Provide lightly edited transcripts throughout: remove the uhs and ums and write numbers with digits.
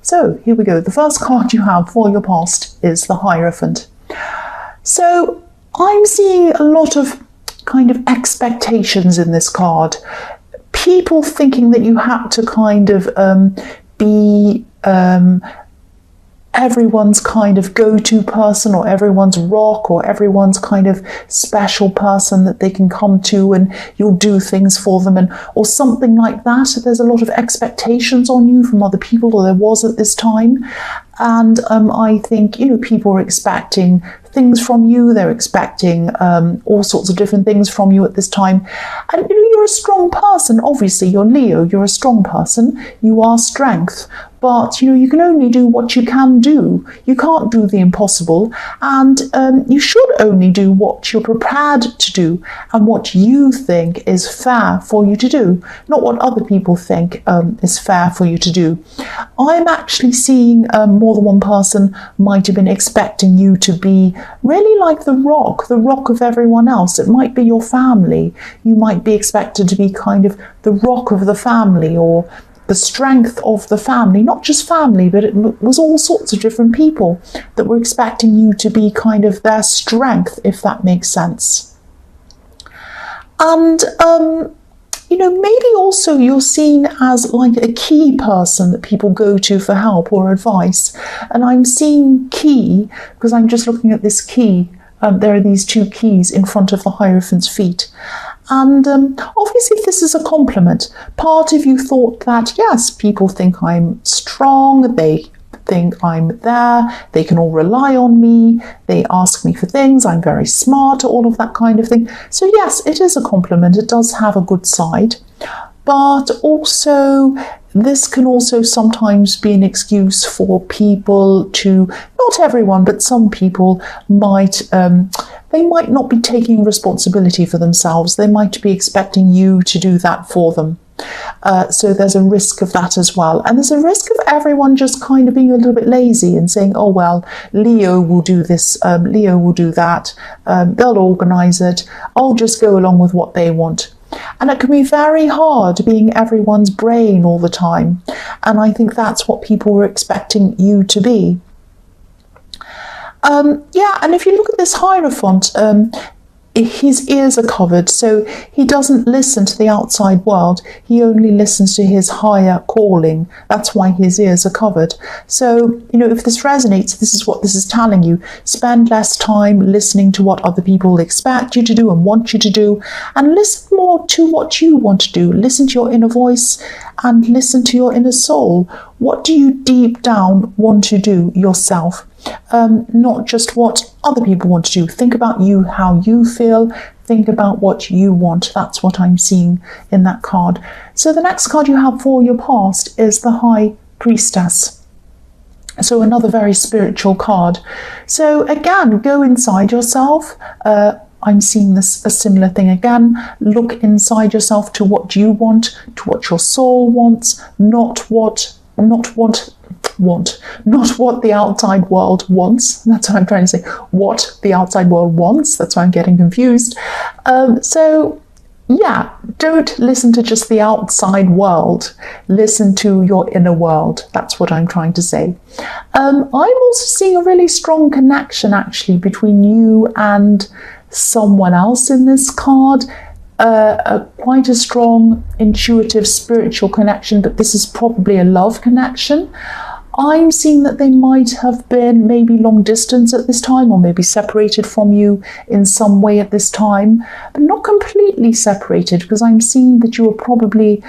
So here we go. The first card you have for your past is the Hierophant. So I'm seeing a lot of kind of expectations in this card. People thinking that you have to kind of be everyone's kind of go-to person, or everyone's rock, or everyone's kind of special person that they can come to and you'll do things for them, and or something like that. There's a lot of expectations on you from other people, or there was at this time. And I think, people are expecting things from you. They're expecting all sorts of different things from you at this time. And you're a strong person. Obviously, you're Leo. You're a strong person. You are strength. But you can only do what you can do. You can't do the impossible, and you should only do what you're prepared to do and what you think is fair for you to do, not what other people think is fair for you to do. I'm actually seeing more than one person might have been expecting you to be really like the rock of everyone else. It might be your family. You might be expected to be kind of the rock of the family, or the strength of the family, not just family, but it was all sorts of different people that were expecting you to be kind of their strength, if that makes sense. And, maybe also you're seen as like a key person that people go to for help or advice. And I'm seeing key because I'm just looking at this key. There are these two keys in front of the Hierophant's feet. And obviously this is a compliment. Part of you thought that, yes, people think I'm strong, they think I'm there, they can all rely on me, they ask me for things, I'm very smart, all of that kind of thing. So yes, it is a compliment. It does have a good side. But also, this can also sometimes be an excuse for people to, not everyone, but some people might, they might not be taking responsibility for themselves. They might be expecting you to do that for them. So there's a risk of that as well. And there's a risk of everyone just kind of being a little bit lazy and saying, oh, well, Leo will do this, Leo will do that, they'll organise it, I'll just go along with what they want. And it can be very hard being everyone's brain all the time. And I think that's what people were expecting you to be. And if you look at this Hierophant, his ears are covered, so he doesn't listen to the outside world. He only listens to his higher calling. That's why his ears are covered. So, if this resonates, this is what this is telling you. Spend less time listening to what other people expect you to do and want you to do, and listen more to what you want to do. Listen to your inner voice and listen to your inner soul. What do you deep down want to do yourself? Not just what other people want to do. Think about you, how you feel. Think about what you want. That's what I'm seeing in that card. So the next card you have for your past is the High Priestess. So another very spiritual card. So again, go inside yourself. I'm seeing this a similar thing again. Look inside yourself to what you want, to what your soul wants, not what the outside world wants. That's what I'm trying to say. What the outside world wants. That's why I'm getting confused. So yeah, don't listen to just the outside world. Listen to your inner world. That's what I'm trying to say. I'm also seeing a really strong connection actually between you and someone else in this card. Quite a strong intuitive spiritual connection, but this is probably a love connection. I'm seeing that they might have been maybe long distance at this time, or maybe separated from you in some way at this time, but not completely separated, because I'm seeing that you are probably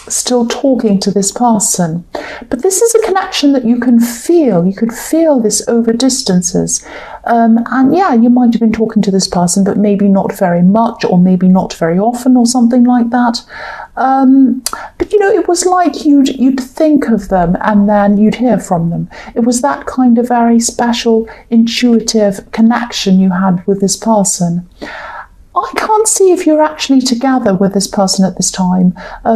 still talking to this person. But this is a connection that you can feel. You could feel this over distances. And yeah, you might have been talking to this person, but maybe not very much, or maybe not very often, or something like that. But it was like you'd think of them and then you'd hear from them. It was that kind of very special, intuitive connection you had with this person. I can't see if you're actually together with this person at this time,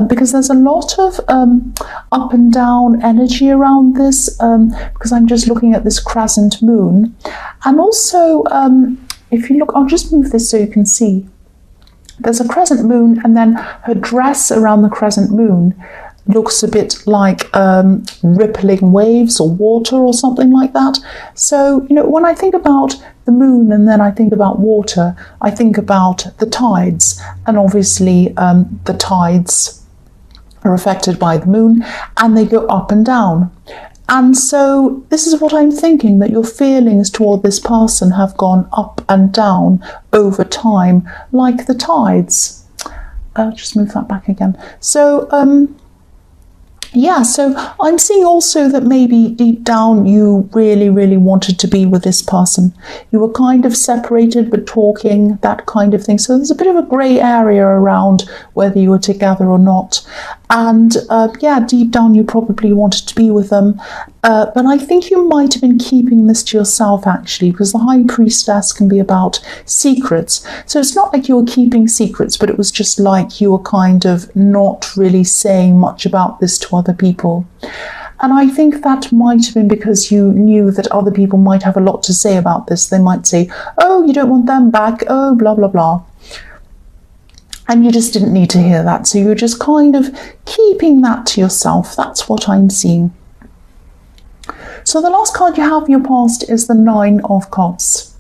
because there's a lot of up and down energy around this, because I'm just looking at this crescent moon. And also, if you look, I'll just move this so you can see. There's a crescent moon, and then her dress around the crescent moon looks a bit like rippling waves or water or something like that. So, when I think about the moon and then I think about water, I think about the tides. And obviously the tides are affected by the moon and they go up and down. And so this is what I'm thinking, that your feelings toward this person have gone up and down over time, like the tides. Just move that back again. So, so I'm seeing also that maybe deep down you really, really wanted to be with this person. You were kind of separated but talking, that kind of thing. So there's a bit of a grey area around whether you were together or not. And deep down you probably wanted to be with them. But I think you might have been keeping this to yourself, actually, because the High Priestess can be about secrets. So it's not like you were keeping secrets, but it was just like you were kind of not really saying much about this to other people. And I think that might have been because you knew that other people might have a lot to say about this. They might say, oh, you don't want them back, oh, blah, blah, blah. And you just didn't need to hear that. So you're just kind of keeping that to yourself. That's what I'm seeing. So the last card you have in your past is the Nine of Cups.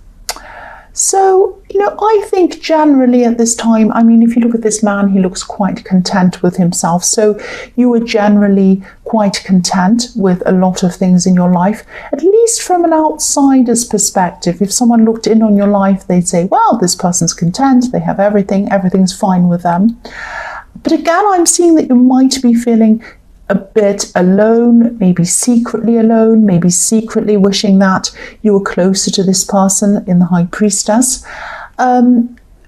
So, I think generally at this time, if you look at this man, he looks quite content with himself. So you were generally quite content with a lot of things in your life, at least from an outsider's perspective. If someone looked in on your life, they'd say, well, this person's content, they have everything, everything's fine with them. But again, I'm seeing that you might be feeling a bit alone, maybe secretly wishing that you were closer to this person in the High Priestess.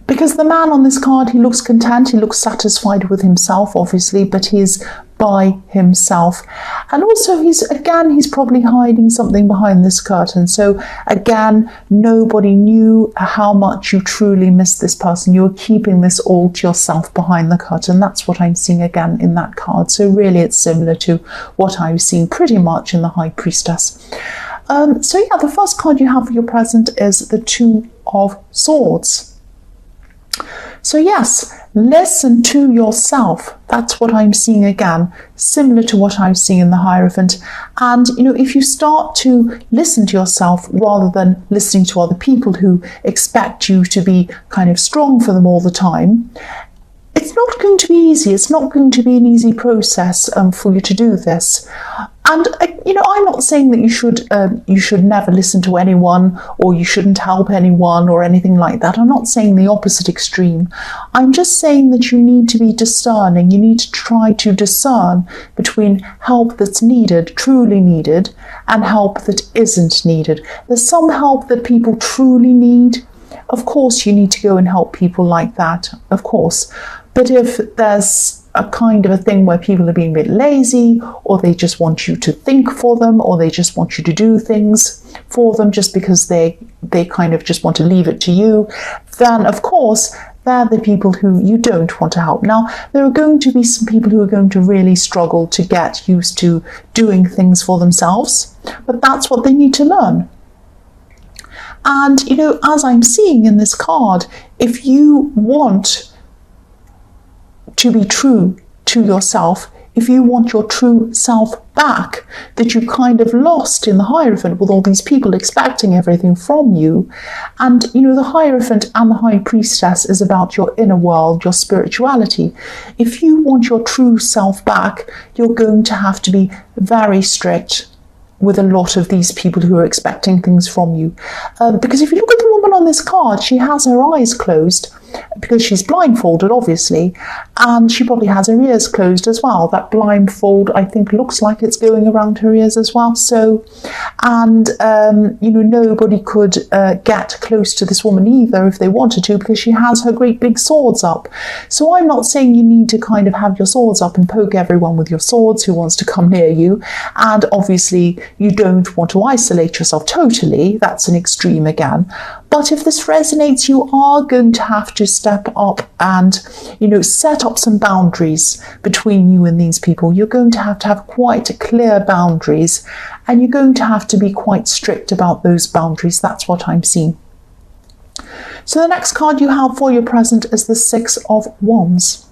Because the man on this card, he looks content, he looks satisfied with himself, obviously, but he's by himself. And also he's probably hiding something behind this curtain. So again, nobody knew how much you truly missed this person. You were keeping this all to yourself behind the curtain. That's what I'm seeing again in that card. So really it's similar to what I was seeing pretty much in the High Priestess. The first card you have for your present is the Two of Swords. So yes, listen to yourself. That's what I'm seeing again, similar to what I was seeing in the Hierophant. And, if you start to listen to yourself rather than listening to other people who expect you to be kind of strong for them all the time, it's not going to be easy. It's not going to be an easy process for you to do this. And, I'm not saying that you should never listen to anyone or you shouldn't help anyone or anything like that. I'm not saying the opposite extreme. I'm just saying that you need to be discerning. You need to try to discern between help that's needed, truly needed, and help that isn't needed. There's some help that people truly need. Of course, you need to go and help people like that, of course. But if there's a kind of a thing where people are being a bit lazy, or they just want you to think for them, or they just want you to do things for them just because they kind of just want to leave it to you, then of course they're the people who you don't want to help. Now, there are going to be some people who are going to really struggle to get used to doing things for themselves, but that's what they need to learn. And, as I'm seeing in this card, if you want to be true to yourself, if you want your true self back that you kind of lost in the Hierophant with all these people expecting everything from you, and the Hierophant and the High Priestess is about your inner world, your spirituality. If you want your true self back, you're going to have to be very strict with a lot of these people who are expecting things from you. Because if you look at the woman on this card, she has her eyes closed because she's blindfolded, obviously, and she probably has her ears closed as well. That blindfold, I think, looks like it's going around her ears as well. So, and, nobody could get close to this woman either if they wanted to, because she has her great big swords up. So I'm not saying you need to kind of have your swords up and poke everyone with your swords who wants to come near you. And obviously, you don't want to isolate yourself totally. That's an extreme again. But if this resonates, you are going to have to step up and, set up some boundaries between you and these people. You're going to have quite clear boundaries, and you're going to have to be quite strict about those boundaries. That's what I'm seeing. So the next card you have for your present is the Six of Wands.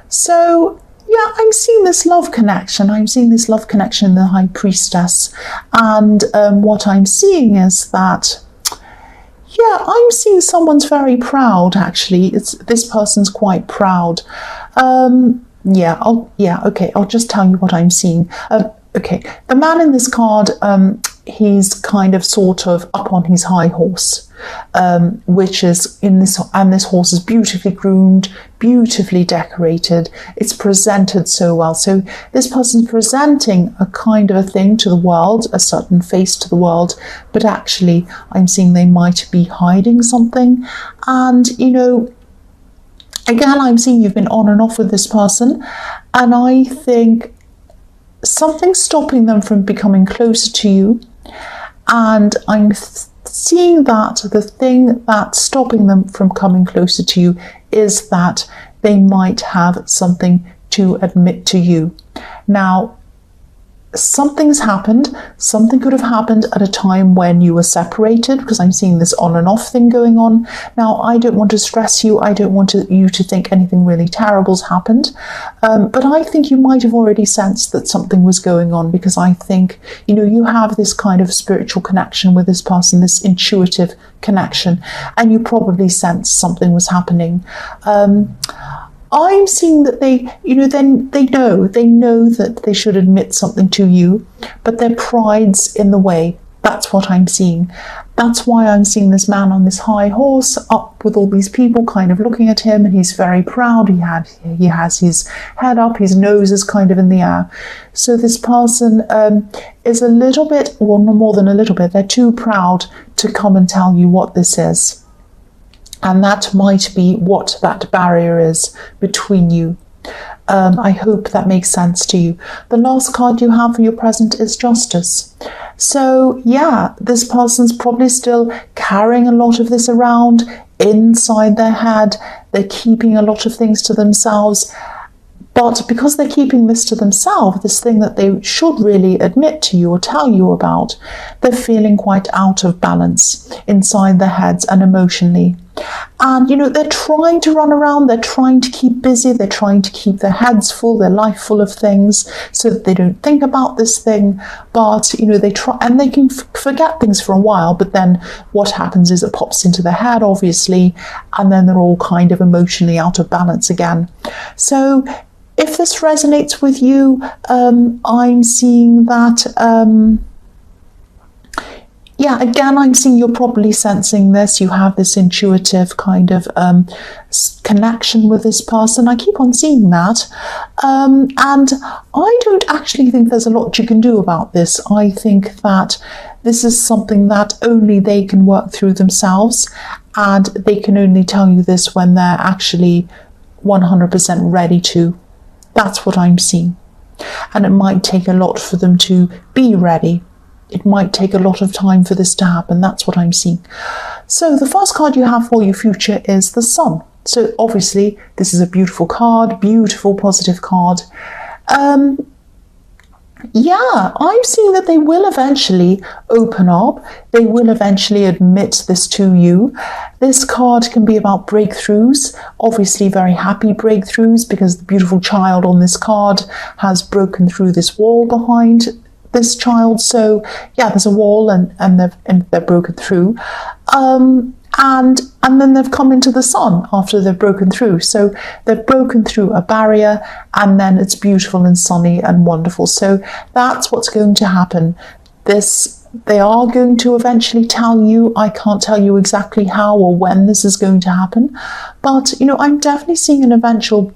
So, yeah, I'm seeing this love connection. I'm seeing this love connection in the High Priestess. And what I'm seeing is that, yeah, I'm seeing someone's very proud, actually. This person's quite proud. Okay, I'll just tell you what I'm seeing. Okay, the man in this card, he's kind of sort of up on his high horse, which is in this, and this horse is beautifully groomed, beautifully decorated. It's presented so well. So this person's presenting a kind of a thing to the world, a certain face to the world, but actually I'm seeing they might be hiding something. And, you know, again, I'm seeing you've been on and off with this person, and I think something's stopping them from becoming closer to you. And I'm seeing that the thing that's stopping them from coming closer to you is that they might have something to admit to you. Now, something's happened. Something could have happened at a time when you were separated, because I'm seeing this on and off thing going on. Now, I don't want to stress you. I don't want you to think anything really terrible's happened. But I think you might have already sensed that something was going on, because I think, you know, you have this kind of spiritual connection with this person, this intuitive connection, and you probably sensed something was happening. I'm seeing that they, you know, then they know that they should admit something to you, but their pride's in the way. That's what I'm seeing. That's why I'm seeing this man on this high horse up with all these people kind of looking at him, and he's very proud. He has his head up, his nose is kind of in the air. So this person is a little bit, well, no more than a little bit, they're too proud to come and tell you what this is. And that might be what that barrier is between you. I hope that makes sense to you. The last card you have for your present is Justice. So yeah, this person's probably still carrying a lot of this around inside their head. They're keeping a lot of things to themselves. But because they're keeping this to themselves, this thing that they should really admit to you or tell you about, they're feeling quite out of balance inside their heads and emotionally. And, you know, they're trying to run around, they're trying to keep busy, they're trying to keep their heads full, their life full of things, so that they don't think about this thing. But, you know, they try, and they can forget things for a while, but then what happens is it pops into their head, obviously, and then they're all kind of emotionally out of balance again. So if this resonates with you, I'm seeing that, yeah, again, I'm seeing you're probably sensing this. You have this intuitive kind of connection with this person. I keep on seeing that. And I don't actually think there's a lot you can do about this. I think that this is something that only they can work through themselves, and they can only tell you this when they're actually 100% ready to. That's what I'm seeing. And it might take a lot for them to be ready. It might take a lot of time for this to happen. That's what I'm seeing. So the first card you have for your future is the Sun. So obviously this is a beautiful card, beautiful positive card. Yeah, I'm seeing that they will eventually open up. They will eventually admit this to you. This card can be about breakthroughs, obviously very happy breakthroughs, because the beautiful child on this card has broken through this wall behind this child. So yeah, there's a wall, and they're broken through. And then they've come into the sun after they've broken through. So they've broken through a barrier, and then it's beautiful and sunny and wonderful. So that's what's going to happen. They are going to eventually tell you. I can't tell you exactly how or when this is going to happen, but you know, I'm definitely seeing an eventual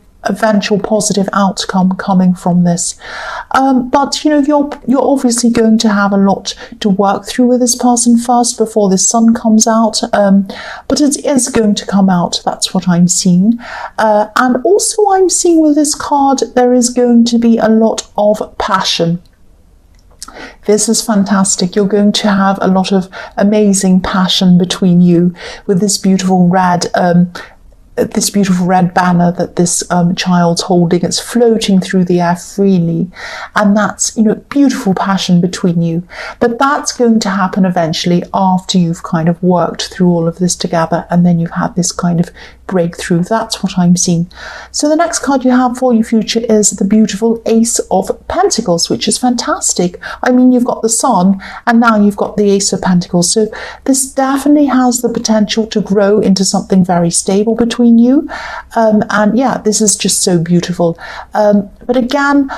positive outcome coming from this. But you know, you're obviously going to have a lot to work through with this person first before the sun comes out. But it is going to come out. That's what I'm seeing. And also I'm seeing with this card, there is going to be a lot of passion. This is fantastic. You're going to have a lot of amazing passion between you with this beautiful red banner that this child's holding. It's floating through the air freely, and that's, you know, beautiful passion between you. But that's going to happen eventually after you've kind of worked through all of this together, and then you've had this kind of breakthrough. That's what I'm seeing. So the next card you have for your future is the beautiful Ace of Pentacles, which is fantastic. I mean, you've got the Sun and now you've got the Ace of Pentacles. So this definitely has the potential to grow into something very stable between you. And yeah, this is just so beautiful. But again,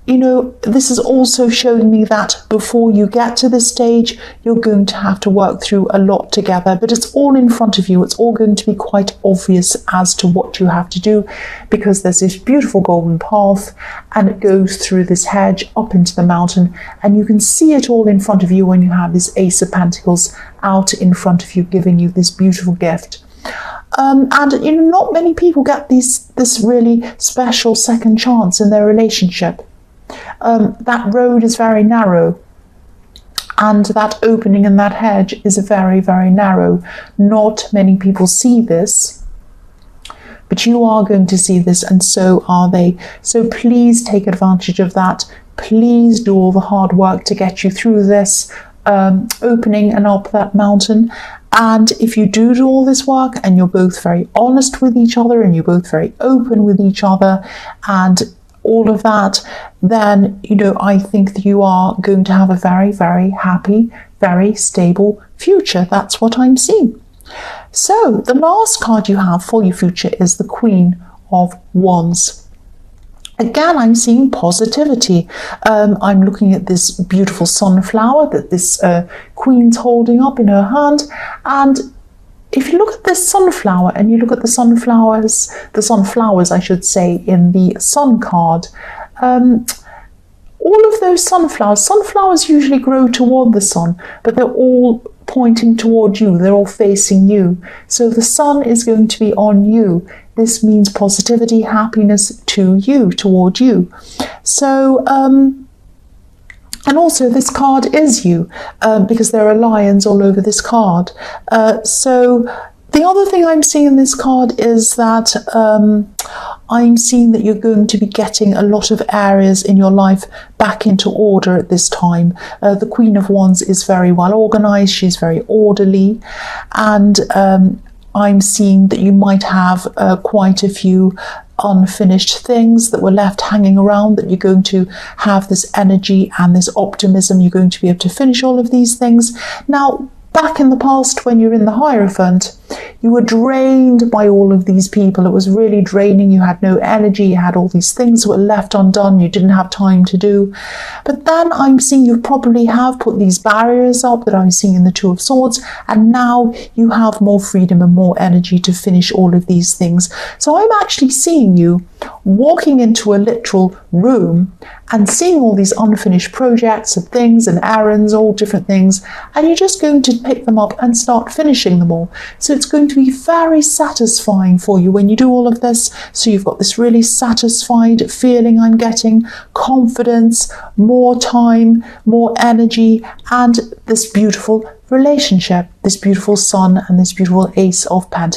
you know, this is also showing me that before you get to this stage, you're going to have to work through a lot together, but it's all in front of you. It's all going to be quite obvious as to what you have to do, because there's this beautiful golden path and it goes through this hedge up into the mountain, and you can see it all in front of you when you have this Ace of Pentacles out in front of you, giving you this beautiful gift. And you know, not many people get this really special second chance in their relationship. That road is very narrow, and that opening in that hedge is very, very narrow. Not many people see this, but you are going to see this, and so are they. So please take advantage of that. Please do all the hard work to get you through this opening and up that mountain. And if you do all this work and you're both very honest with each other and you're both very open with each other and all of that, then, you know, I think that you are going to have a very, very happy, very stable future. That's what I'm seeing. So the last card you have for your future is the Queen of Wands. Again, I'm seeing positivity. I'm looking at this beautiful sunflower that this queen's holding up in her hand. And if you look at this sunflower and you look at the sunflowers, I should say, in the Sun card, all of those sunflowers usually grow toward the sun, but they're all pointing toward you. They're all facing you. So the sun is going to be on you. This means positivity, happiness to you, toward you. So, and also this card is you, because there are lions all over this card. So the other thing I'm seeing in this card is that I'm seeing that you're going to be getting a lot of areas in your life back into order at this time. The Queen of Wands is very well organized. She's very orderly. And I'm seeing that you might have quite a few unfinished things that were left hanging around, that you're going to have this energy and this optimism. You're going to be able to finish all of these things. Now, back in the past, when you're in the Hierophant, you were drained by all of these people. It was really draining. You had no energy. You had all these things that were left undone. You didn't have time to do. But then I'm seeing you probably have put these barriers up that I'm seeing in the Two of Swords, and now you have more freedom and more energy to finish all of these things. So I'm actually seeing you walking into a literal room and seeing all these unfinished projects and things and errands, all different things, and you're just going to pick them up and start finishing them all. So it's going to be very satisfying for you when you do all of this. So you've got this really satisfied feeling I'm getting, confidence, more time, more energy, and this beautiful relationship, this beautiful Sun and this beautiful Ace of Pentacles.